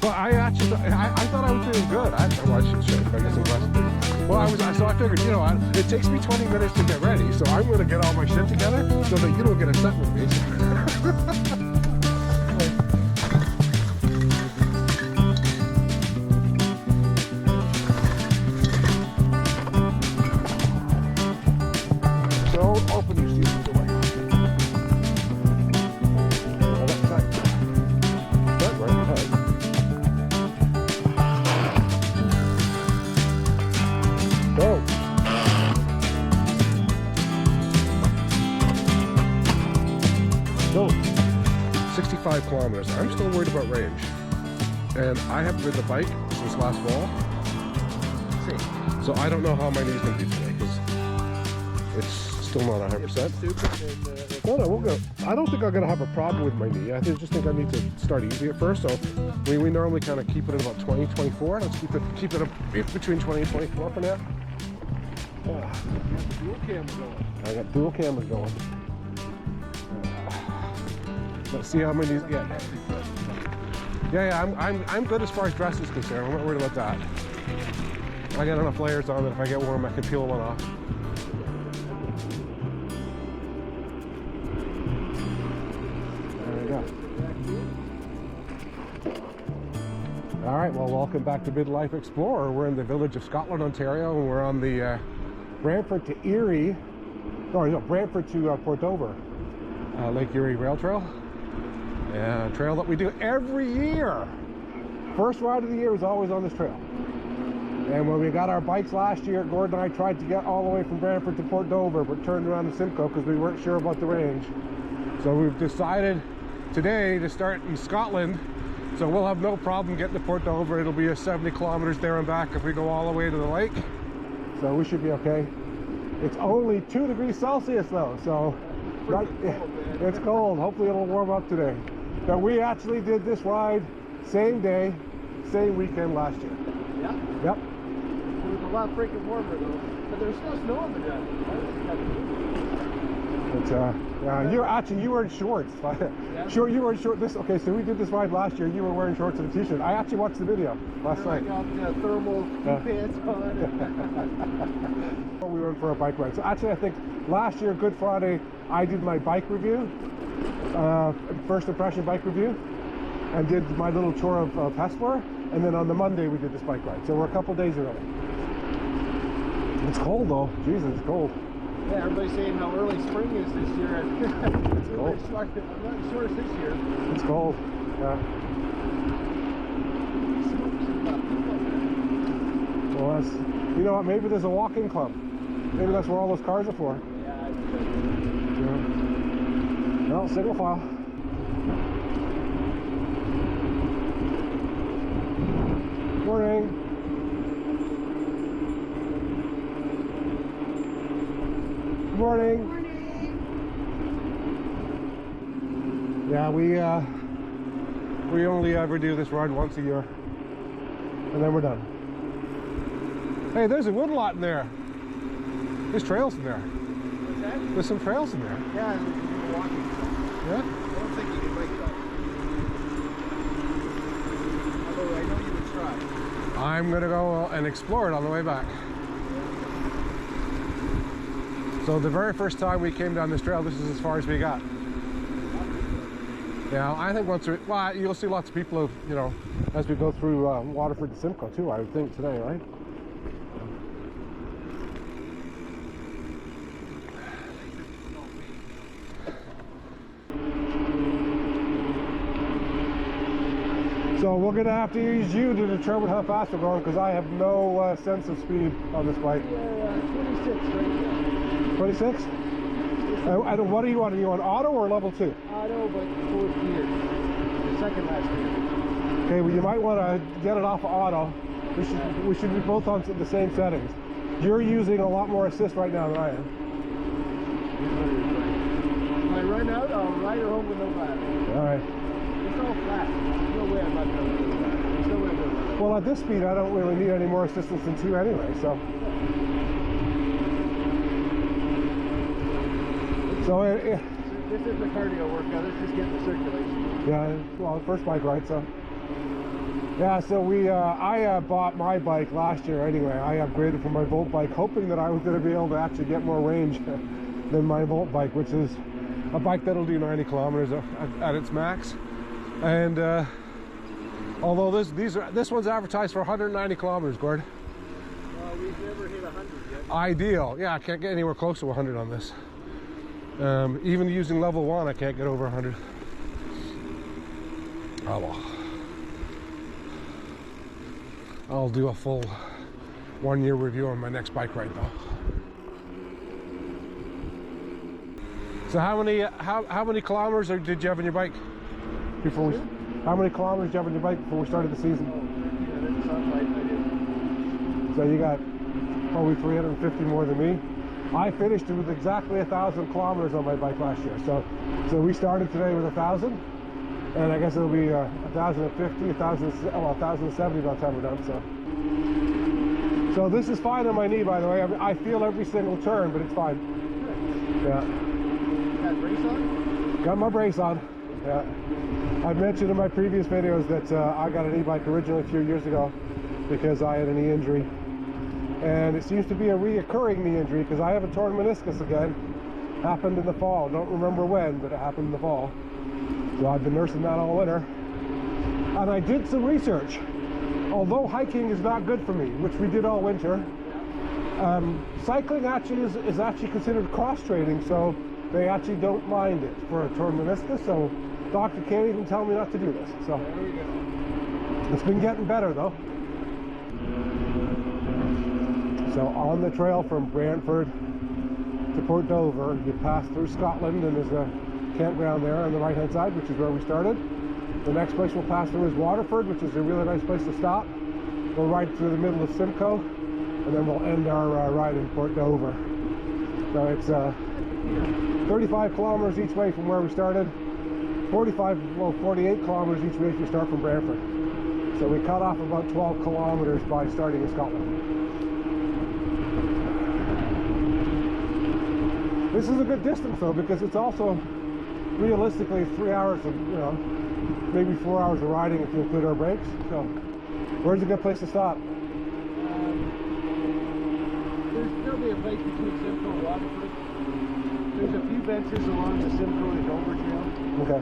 Well, I thought I was doing good. I should show you. I guess I'm blessed. Well, so I figured, you know, it takes me 20 minutes to get ready, so I'm going to get all my shit together so that you don't get upset with me. So open these seats away. So, 65 kilometers. I'm still worried about range. And I haven't ridden the bike since last fall. So I don't know how my knee's going to be today because it's still not 100%. No, we'll go. I don't think I'm going to have a problem with my knee. I just think I need to start easy at first. So we normally kind of keep it at about 20, 24. Let's keep it between 20 and 24 for now. Dual cameras going. I got dual cameras going. Let's see how many. Yeah. I'm good as far as dress is concerned. I'm not worried about that. I got enough layers on that if I get warm, I can peel one off. There we go. All right. Well, welcome back to Midlife Explorer. We're in the village of Scotland, Ontario, and we're on the Brantford to Erie. Sorry, no, Brantford to Port Dover, Lake Erie Rail Trail. Yeah, a trail that we do every year. First ride of the year is always on this trail. And when we got our bikes last year, Gord and I tried to get all the way from Brantford to Port Dover, but turned around to Simcoe because we weren't sure about the range. So we've decided today to start in Scotland. So we'll have no problem getting to Port Dover. It'll be a 70 kilometers there and back if we go all the way to the lake. So we should be okay. It's only 2 degrees Celsius though, so it's cold. Hopefully it'll warm up today. But we actually did this ride same day, same weekend last year. Yeah? Yep. It was a lot freaking warmer though. But there's still snow on the ground. It's you were in shorts. Yeah. Sure, you were in shorts. Okay, so we did this ride last year. You were wearing shorts and a t-shirt. I actually watched the video last night. I got thermal pants on. We went for a bike ride. So actually, I think last year, Good Friday, I did my bike review, first impression bike review, and did my little tour of Hesper. And then on the Monday, we did this bike ride. So we're a couple days early. It's cold though. Jesus, it's cold. Yeah, everybody's saying how early spring is this year. It's cold. I'm not sure it's this year. It's cold. Yeah. Well, you know what? Maybe there's a walk-in club. Maybe that's where all those cars are for. Yeah. Well, single file. Morning. Good morning. Yeah, we only ever do this ride once a year, and then we're done. Hey, there's a woodlot in there. There's trails in there. What's that? There's some trails in there. Yeah, you're walking. Yeah? I don't think you can bike that. Although I know you would try. I'm gonna go and explore it on the way back. So the very first time we came down this trail, this is as far as we got. Yeah, I think well, you'll see lots of people, you know, as we go through Waterford to Simcoe too, I would think today, right? So we're going to have to use you to determine how fast we're going because I have no sense of speed on this bike. Yeah, 26 right now. 26? And what are you on? Are you on auto or level 2? Auto, but 4th gear. The second last gear. Okay, well you might want to get it off of auto. We should be both on the same settings. You're using a lot more assist right now than I am. When I run out, I'll ride her home with no battery. All right. It's all flat. There's no way I'm not going to do that. There's no way I'm going to do that. Well, at this speed, I don't really need any more assistance than 2 anyway, so. This is the cardio workout. It's just getting the circulation. Yeah, well, first bike ride, so. Yeah, so I bought my bike last year anyway. I upgraded from my Volt bike, hoping that I was going to be able to actually get more range than my Volt bike, which is a bike that'll do 90 kilometers at its max. And although this one's advertised for 190 kilometers, Gord. We've never hit 100 yet. Ideal. Yeah, I can't get anywhere close to 100 on this. Even using level 1, I can't get over 100. Oh well. I'll do a full 1 year review on my next bike ride though. So how many kilometers did you have on your bike before we? How many kilometers did you have on your bike before we started the season? So you got probably 350 more than me. I finished with exactly 1,000 kilometers on my bike last year. So we started today with 1,000, and I guess it'll be 1,050, 1,070 by the time we're done. So this is fine on my knee, by the way. I feel every single turn, but it's fine. Yeah. Got brace on? Got my brace on. Yeah. I've mentioned in my previous videos that I got an e-bike originally a few years ago because I had a knee injury. And it seems to be a reoccurring knee injury because I have a torn meniscus again. Happened in the fall. Don't remember when, but it happened in the fall. So I've been nursing that all winter. And I did some research. Although hiking is not good for me, which we did all winter, cycling actually is actually considered cross training, so they actually don't mind it for a torn meniscus. So doctor can't even tell me not to do this. So it's been getting better though. So on the trail from Brantford to Port Dover, you pass through Scotland, and there's a campground there on the right hand side, which is where we started. The next place we'll pass through is Waterford, which is a really nice place to stop. We'll ride through the middle of Simcoe, and then we'll end our ride in Port Dover. So it's 35 kilometers each way from where we started, 48 kilometers each way if you start from Brantford. So we cut off about 12 kilometers by starting in Scotland. This is a good distance though, because it's also realistically 3 hours of, maybe 4 hours of riding if you include our breaks. So where's a good place to stop? There'll be a place between Simcoe and Waterford. There's a few benches along the Simcoe to Dover Trail. Okay.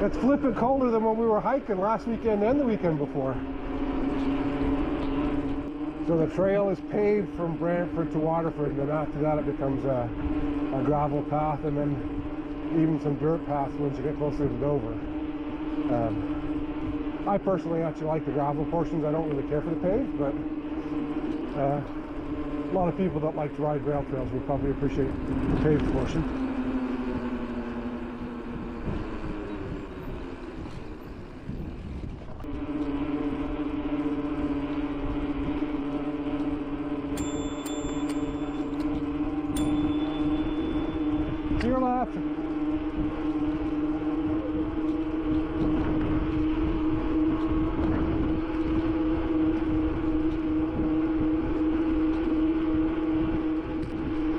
It's flipping colder than when we were hiking last weekend and the weekend before. So the trail is paved from Brantford to Waterford, and then after that it becomes a gravel path, and then even some dirt paths once you get closer to Dover. I personally actually like the gravel portions. I don't really care for the paved, but a lot of people that like to ride rail trails will probably appreciate the paved portion. To your left.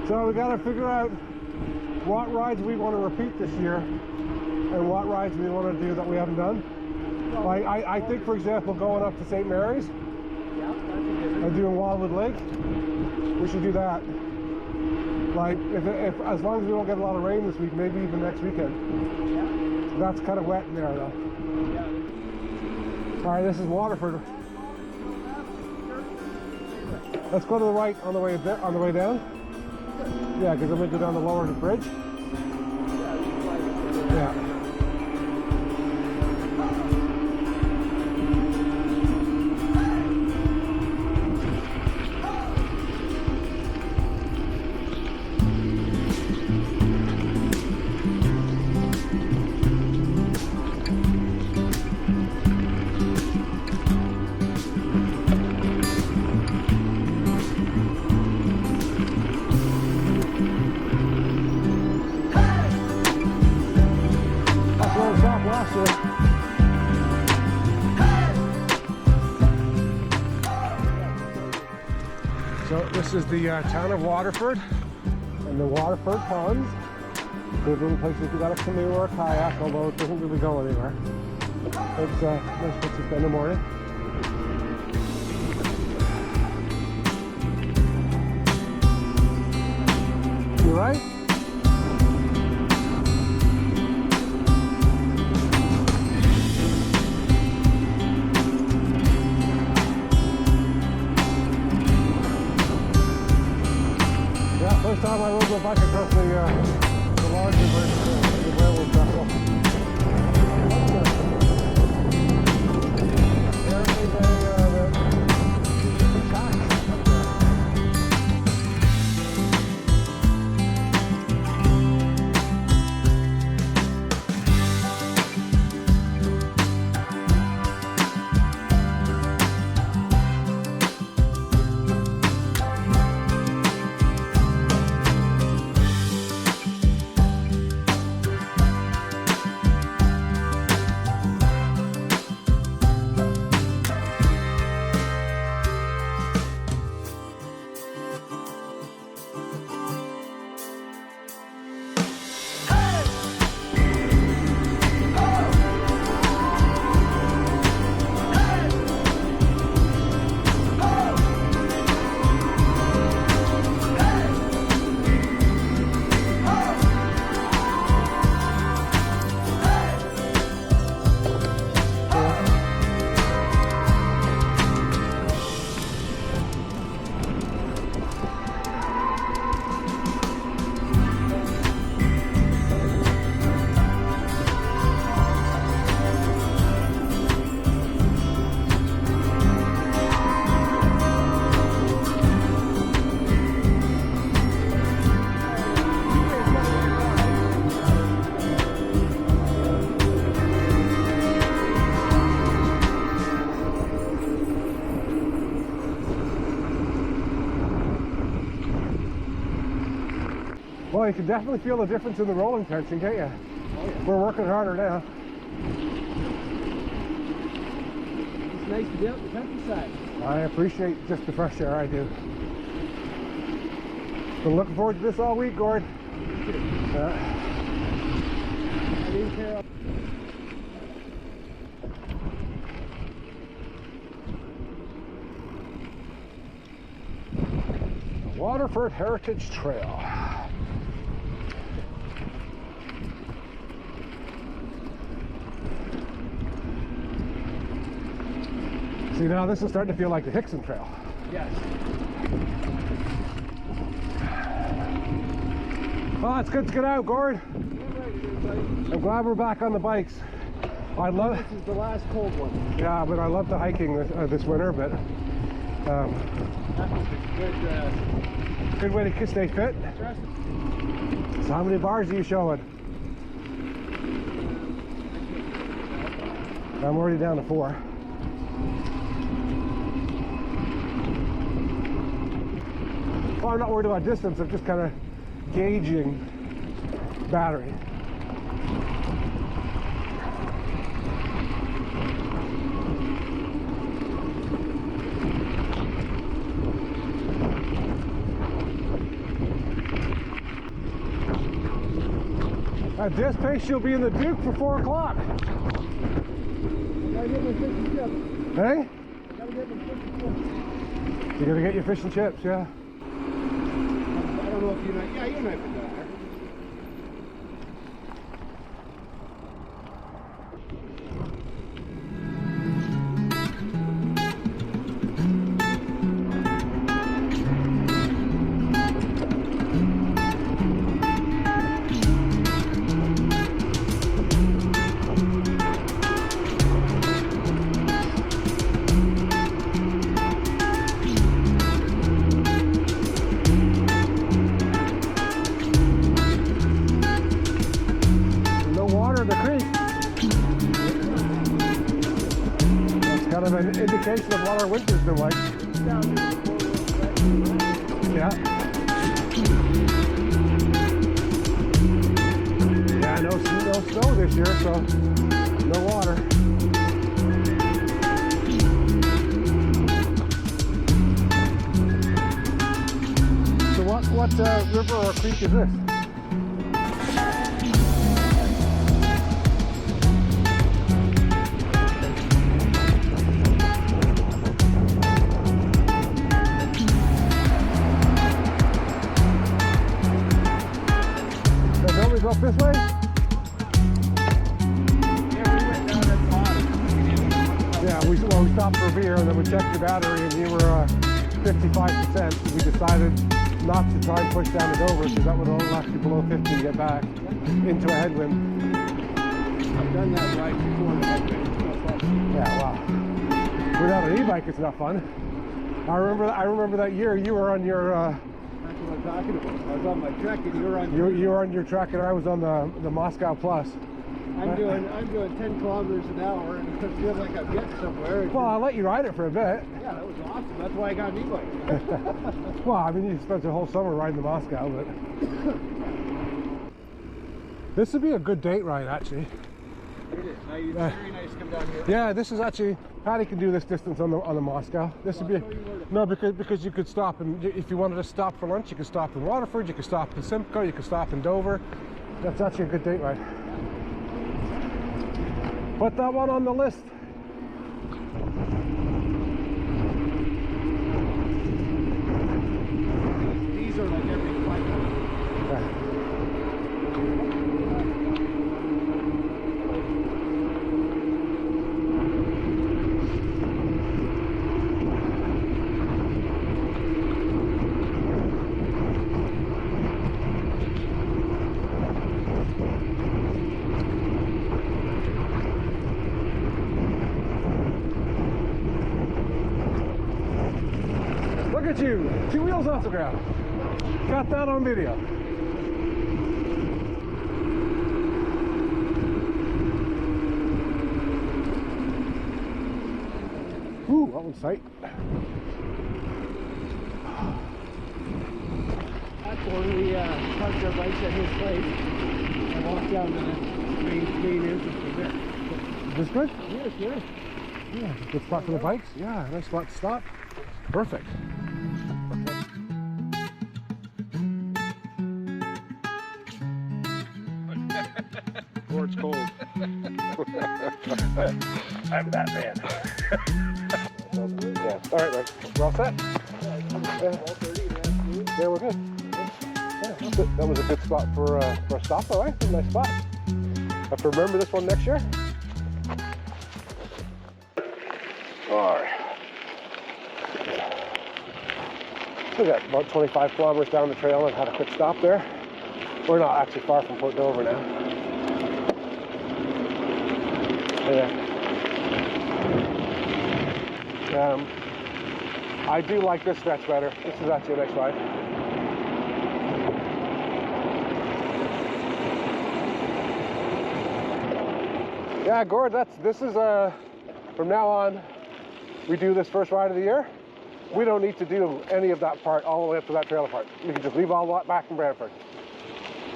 So we got to figure out what rides we want to repeat this year and what rides we want to do that we haven't done. Like I think, for example, going up to St. Mary's and doing Wildwood Lake, we should do that. Like if as long as we don't get a lot of rain this week, maybe even next weekend. Yeah. That's kind of wet in there though. Yeah. All right, this is Waterford. Let's go to the right on the way down. Yeah, because I'm going to go down the lower bridge. Yeah. So this is the town of Waterford and the Waterford Ponds. Good little place if you got a canoe or a kayak, although it doesn't really go anywhere. It's a nice place to spend the morning. You right? Yeah, first time I rode my bike across the larger bridge, the railroad trestle. Apparently the tracks up there. Well, you can definitely feel the difference in the rolling tension, can't you? Oh, yeah. We're working harder now. It's nice to be out in the countryside. I appreciate just the fresh air, I do. Been looking forward to this all week, Gord. Me too. I didn't care. Waterford Heritage Trail. See, now this is starting to feel like the Hickson Trail. Yes. Oh, it's good to get out, Gord. I'm glad we're back on the bikes. I love. This is the last cold one. Yeah, but I love the hiking this winter. But That was a good way to stay fit. good. So how many bars are you showing? I'm already down to 4. Well, I'm not worried about distance. I'm just kind of gauging battery. At this pace, you'll be in the Duke for 4 o'clock. Gotta get my fish and chips. Hey? Gotta get my fish and chips. You're gonna get your fish and chips, yeah? I don't know if you and I, yeah, you and I have been down there. Kind of an indication of what our winter's been like. Yeah. Yeah, no snow this year, so no water. So what river or creek is this? up this way? Yeah, we stopped for a beer and then we checked your battery and you were 55%. We decided not to try and push down to Dover because that would only last you below 50 to get back into a headwind. I've done that ride before in the headwind. Yeah, wow. Without an e-bike, it's not fun. I remember that year you were on your. That's what I'm talking about. I was on my trek and you were on. You were on your trek and I was on the Moscow Plus. I'm doing 10 kilometers an hour and it feels like I'm getting somewhere. Well, I'll let you ride it for a bit. Yeah, that was awesome. That's why I got an e-bike. Well, I mean, you spent the whole summer riding the Moscow, but this would be a good date ride, actually. It is. Now it's very nice to come down here. Yeah, this is actually, Patty can do this distance on the Moscow. This would be, no, because you could stop, and if you wanted to stop for lunch, you could stop in Waterford, you could stop in Simcoe, you could stop in Dover. That's actually a good date ride. Put that one on the list. These are like every 5 minutes. Okay. Look at you, 2 wheels off the ground. Got that on video. Ooh, that one's tight. That's where we parked our bikes at his place and walked down to the main entrance from there. Is this good? Yes, yes. Yeah, good spot for the bikes. Yeah, nice spot to stop. Perfect. Gord's cold. I'm Batman. Yeah. All right, man. We're all set? Yeah, we're good. Yeah, that was a good spot for a stop, all right? Nice spot. Have to remember this one next year. All right. So we got about 25 kilometers down the trail and had a quick stop there. We're not actually far from Port Dover now. Yeah. I do like this stretch better. This is actually a nice ride. Yeah, Gord, this is from now on, we do this first ride of the year. We don't need to do any of that part all the way up to that trailer part. We can just leave all that back in Brantford.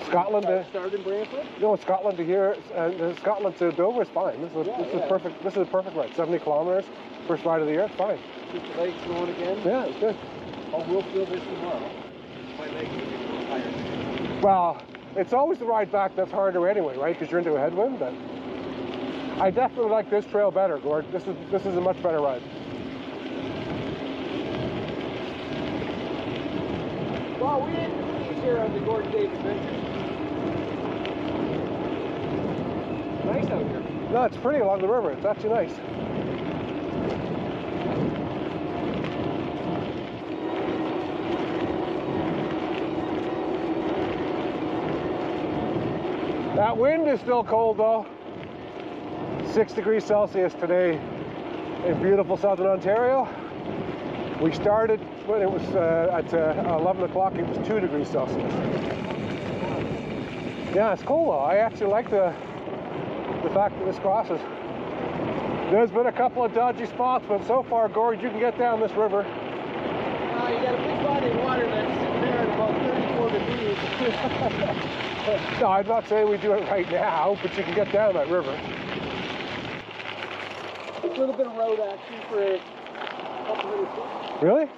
Scotland to Start in Brantford? no, Scotland to here, and Scotland to Dover is fine. This is perfect. This is a perfect ride. 70 kilometers, first ride of the year. It's fine. Get the legs going again? Yeah, it's good. Oh, we'll feel this tomorrow. My legs will be tired. Well, it's always the ride back that's harder anyway, right? Because you're into a headwind. But I definitely like this trail better, Gord. This is a much better ride. Well, we didn't see here on the Gord and Dave adventure. Nice out here. No, it's pretty along the river. It's actually nice. That wind is still cold though. 6 degrees Celsius today in beautiful southern Ontario. We started when it was at 11 o'clock, it was 2 degrees Celsius. Yeah, it's cool though. I actually like the fact that this crosses. There's been a couple of dodgy spots, but so far, Gord, you can get down this river. You got a big body of water that's sitting there at about 34 degrees. No, I'm not saying we do it right now, but you can get down that river. A little bit of road action for a couple minutes. Really?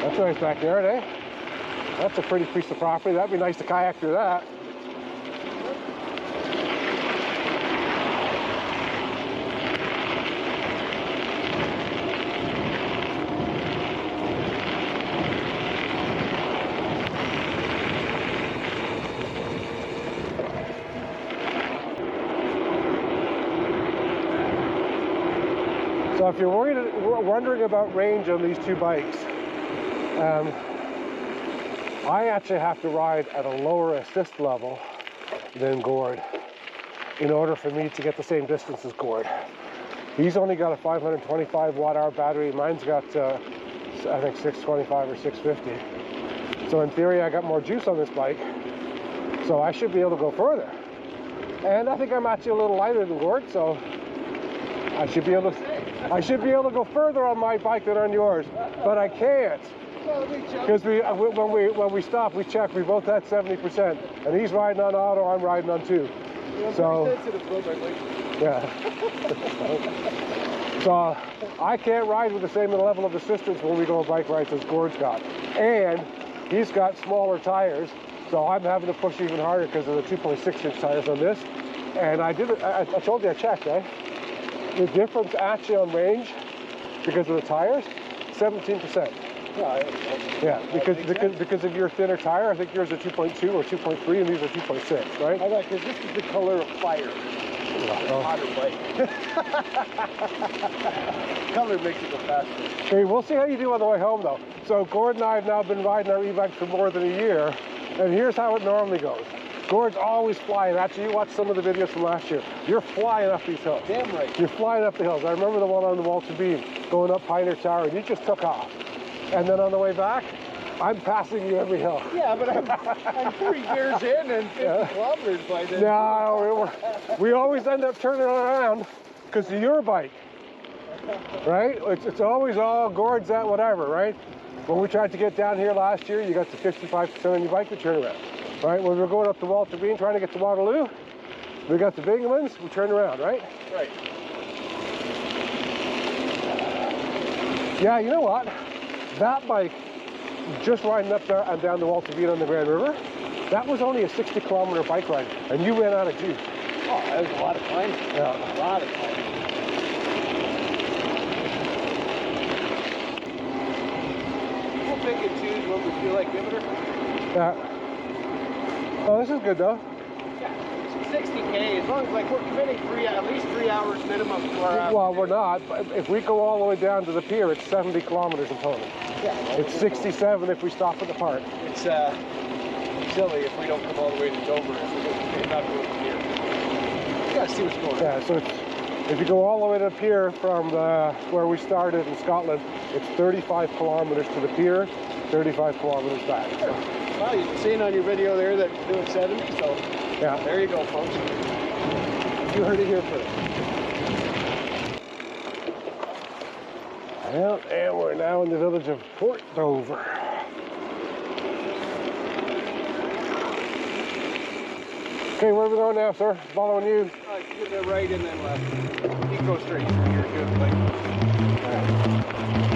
That's a nice backyard, eh? That's a pretty piece of property. That'd be nice to kayak through that. So if you're wondering about range on these two bikes, I actually have to ride at a lower assist level than Gord in order for me to get the same distance as Gord. He's only got a 525 watt-hour battery. Mine's got, I think, 625 or 650. So in theory, I got more juice on this bike, so I should be able to go further. And I think I'm actually a little lighter than Gord, so I should be able to go further on my bike than on yours, but I can't. Because when we stop, we check. We both had 70%, and he's riding on auto. I'm riding on 2. Yeah, so yeah. So I can't ride with the same level of assistance when we go on bike rides as Gord's got, and he's got smaller tires, so I'm having to push even harder because of the 2.6-inch tires on this. And I told you I checked, eh? The difference actually on range because of the tires, 17%. Yeah, because of your thinner tire, I think yours are 2.2 or 2.3, and these are 2.6, right? I like this. This is the color of fire. Hotter bike. Color makes it go faster. Okay, we'll see how you do on the way home, though. So Gord and I have now been riding our e-bike for more than a year, and here's how it normally goes. Gord's always flying. Actually, you watched some of the videos from last year. You're flying up these hills. Damn right. You're flying up the hills. I remember the one on the Walter Beam going up Pioneer Tower, and you just took off. And then on the way back, I'm passing you every hill. Yeah, but I'm 3 gears in and 50 kilometers by then. No, we always end up turning around because of your bike, right? It's always all Gord's at whatever, right? When we tried to get down here last year, you got to 55% on your bike, we turn around, right? When we were going up to Walter Bean trying to get to Waterloo, we got the big ones, we turn around, right? Right. Yeah, you know what? That bike, just riding up there and down the Walter Bean on the Grand River, that was only a 60-kilometer bike ride, and you ran out of juice. Oh, that was a lot of fun. Yeah. A lot of fun. We'll pick and choose what we feel like giving her. Yeah. Oh, this is good, though. Yeah, 60K, as long as, like, we're committing at least 3 hours minimum to our Well, we're not. But if we go all the way down to the pier, it's 70 kilometers in total. Yeah. It's 67 if we stop at the park. It's silly if we don't come all the way to Dover if we not go to the pier. You gotta see what's going on. Yeah, so if you go all the way to the pier from where we started in Scotland, it's 35 kilometers to the pier, 35 kilometers back. So. Well, you've seen on your video there that it's doing 70, so yeah. There you go, folks. You heard it here first. Well, and we're now in the village of Port Dover. Okay, where are we going now, sir? Following you. To the right and then left. You go straight. You're good, like. All right.